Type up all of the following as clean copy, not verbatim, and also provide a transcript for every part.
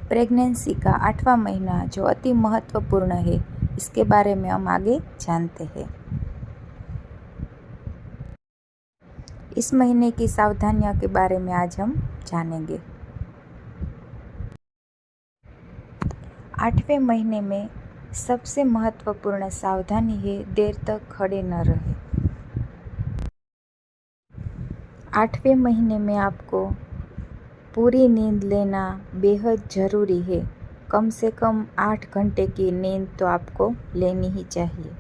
Pregnancy का 8वां महीना जो अति महत्वपूर्ण है, इसके बारे में हम आगे जानते हैं। इस महीने की सावधानियों के बारे में आज हम जानेंगे। 8वें महीने में सबसे महत्वपूर्ण सावधानी है देर तक खड़े न रहे। 8वें महीने में आपको पूरी नींद लेना बेहद ज़रूरी है। कम से कम 8 घंटे की नींद तो आपको लेनी ही चाहिए।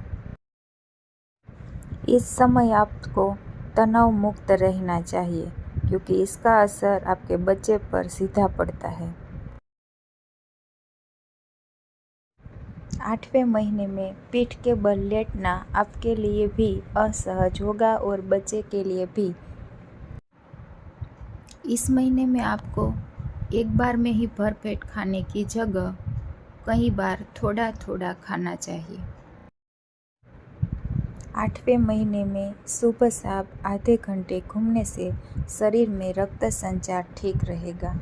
इस समय आपको तनाव मुक्त रहना चाहिए क्योंकि इसका असर आपके बच्चे पर सीधा पड़ता है। 8वें महीने में पीठ के बल लेटना आपके लिए भी असहज होगा और बच्चे के लिए भी। इस महीने में आपको एक बार में ही भरपेट खाने की जगह कई बार थोड़ा थोड़ा खाना चाहिए। 8वें महीने में सुबह शाम आधे घंटे घूमने से शरीर में रक्त संचार ठीक रहेगा।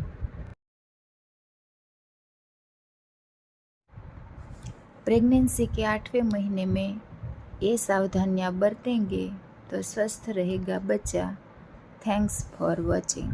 प्रेगनेंसी के 8वें महीने में ये सावधानियां बरतेंगे तो स्वस्थ रहेगा बच्चा। Thanks for watching.